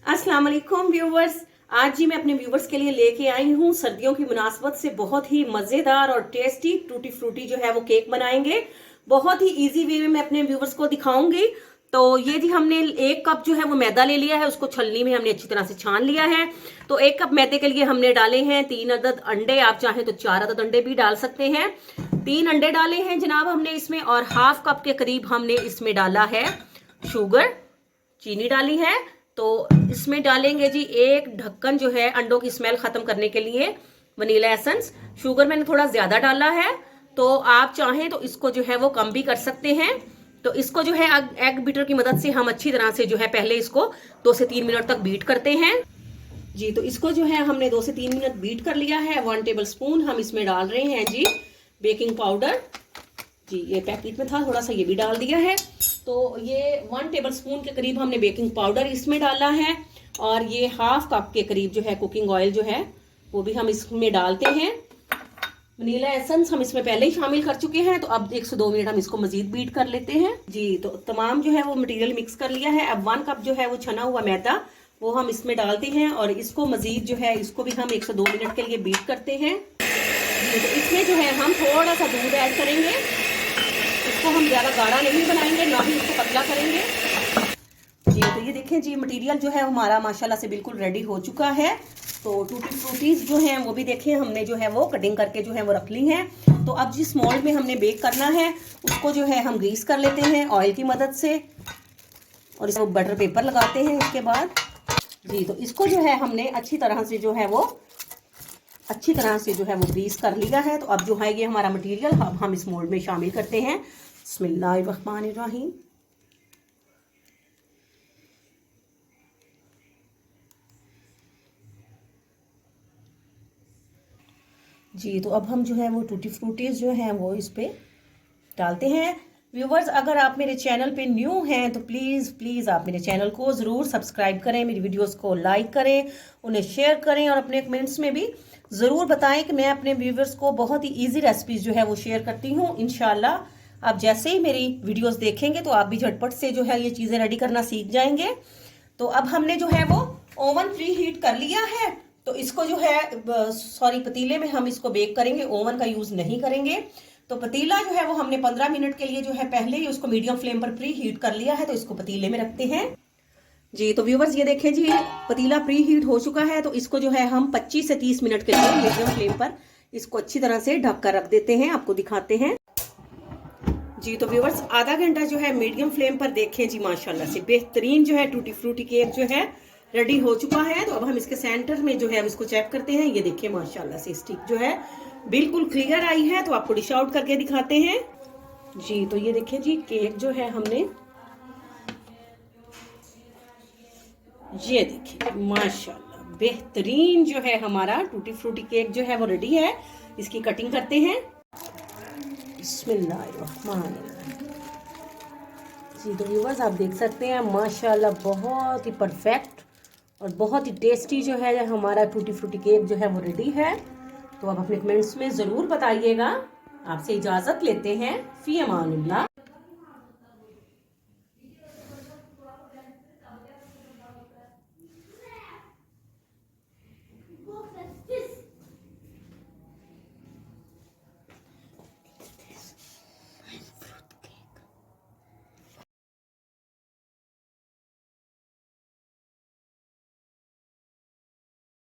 अस्सलाम वालेकुम व्यूवर्स। आज जी मैं अपने व्यूवर्स के लिए लेके आई हूँ सर्दियों की मुनासबत से बहुत ही मजेदार और टेस्टी टूटी फ्रूटी जो है वो केक बनाएंगे। बहुत ही इजी वे में मैं अपने व्यूवर्स को दिखाऊंगी। तो ये जी हमने 1 कप जो है वो मैदा ले लिया है, उसको छलनी में हमने अच्छी तरह से छान लिया है। तो 1 कप मैदे के लिए हमने डाले हैं 3 अदद अंडे, आप चाहें तो 4 अदद अंडे भी डाल सकते हैं। 3 अंडे डाले हैं जनाब हमने इसमें, और ½ कप के करीब हमने इसमें डाला है शुगर, चीनी डाली है। तो इसमें डालेंगे जी 1 ढक्कन जो है अंडों की स्मेल खत्म करने के लिए वनीला एसेंस। शुगर मैंने थोड़ा ज्यादा डाला है, तो आप चाहें तो इसको जो है वो कम भी कर सकते हैं। तो इसको जो है एग बीटर की मदद से हम अच्छी तरह से जो है पहले इसको 2 से 3 मिनट तक बीट करते हैं जी। तो इसको जो है हमने 2 से 3 मिनट बीट कर लिया है। 1 टेबल स्पून हम इसमें डाल रहे हैं जी बेकिंग पाउडर जी। ये पैकेट में था, थोड़ा सा ये भी डाल दिया है। तो ये 1 टेबल स्पून के करीब हमने बेकिंग पाउडर इसमें डाला है, और ये ½ कप के करीब जो है कुकिंग ऑयल जो है वो भी हम इसमें डालते हैं। वनीला एसेंस हम इसमें पहले ही शामिल कर चुके हैं, तो अब 1 से 2 मिनट हम इसको मजीद बीट कर लेते हैं जी। तो तमाम जो है वो मटेरियल मिक्स कर लिया है। अब 1 कप जो है वो छना हुआ मैदा वो हम इसमें डालते हैं, और इसको मजीद जो है इसको भी हम 1 से 2 मिनट के लिए बीट करते हैं जी। तो इसमें जो है हम थोड़ा सा दूध ऐड करेंगे। इसको हम ज़्यादा गाढ़ा नहीं बनाएंगे, ना ही इसको पतला करेंगे जी। तो ये देखें जी मटेरियल जो है हमारा माशाल्लाह से बिल्कुल रेडी हो चुका है। तो टूटी फ्रूटीज जो हैं वो भी देखें हमने जो है वो कटिंग करके जो है वो रख ली हैं। तो अब जिस मोल्ड में हमने बेक करना है उसको जो है हम ग्रीस कर लेते हैं ऑयल की मदद से, और इसको बटर पेपर लगाते हैं इसके बाद जी। तो इसको जो है हमने अच्छी तरह से जो है वो ग्रीस कर लिया है। तो अब जो है ये हमारा मटेरियल अब हम इस मोल्ड में शामिल करते हैं। बिस्मिल्लाहिर्रहमानिर्रहीम जी। तो अब हम जो है वो टूटी फ्रूटीज जो हैं वो इस पे डालते हैं। व्यूवर्स, अगर आप मेरे चैनल पे न्यू हैं तो प्लीज़ आप मेरे चैनल को ज़रूर सब्सक्राइब करें, मेरी वीडियोस को लाइक करें, उन्हें शेयर करें, और अपने कमेंट्स में भी ज़रूर बताएं कि मैं अपने व्यूवर्स को बहुत ही इजी रेसिपीज जो है वो शेयर करती हूँ। इंशाल्लाह आप जैसे ही मेरी वीडियोस देखेंगे तो आप भी झटपट से जो है ये चीज़ें रेडी करना सीख जाएंगे। तो अब हमने जो है वो ओवन प्री हीट कर लिया है। तो इसको जो है पतीले में हम इसको बेक करेंगे, ओवन का यूज़ नहीं करेंगे। तो पतीला जो है वो हमने 15 मिनट के लिए जो है पहले ही उसको मीडियम फ्लेम पर प्री हीट कर लिया है। तो इसको पतीले में रखते हैं जी। तो व्यूवर्स ये देखें जी पतीला प्री हीट हो चुका है। तो इसको जो है हम 25 से 30 मिनट के लिए मीडियम फ्लेम पर इसको अच्छी तरह से ढक कर रख देते हैं। आपको दिखाते हैं जी। तो व्यूवर्स आधा घंटा जो है मीडियम फ्लेम पर देखें जी माशाल्लाह से बेहतरीन जो है टूटी फ्रूटी केक जो है रेडी हो चुका है। तो अब हम इसके सेंटर में जो है इसको चेक करते हैं। ये देखिए माशाल्लाह से स्टिक जो है बिल्कुल क्लियर आई है। तो आपको डिश आउट करके दिखाते हैं जी। तो ये देखिए जी केक जो है हमने, ये देखिए माशाल्लाह बेहतरीन जो है हमारा टूटी फ्रूटी केक जो है वो रेडी है। इसकी कटिंग करते हैं। बिस्मिल्लाहिर्रहमानिर्रहीम जी। तो व्यूवर्स आप देख सकते हैं माशाल्लाह बहुत ही परफेक्ट और बहुत ही टेस्टी जो है हमारा टूटी फ्रूटी केक जो है वो रेडी है। तो आप अपने कमेंट्स में ज़रूर बताइएगा। आपसे इजाज़त लेते हैं। फ़ी अमानिल्लाह।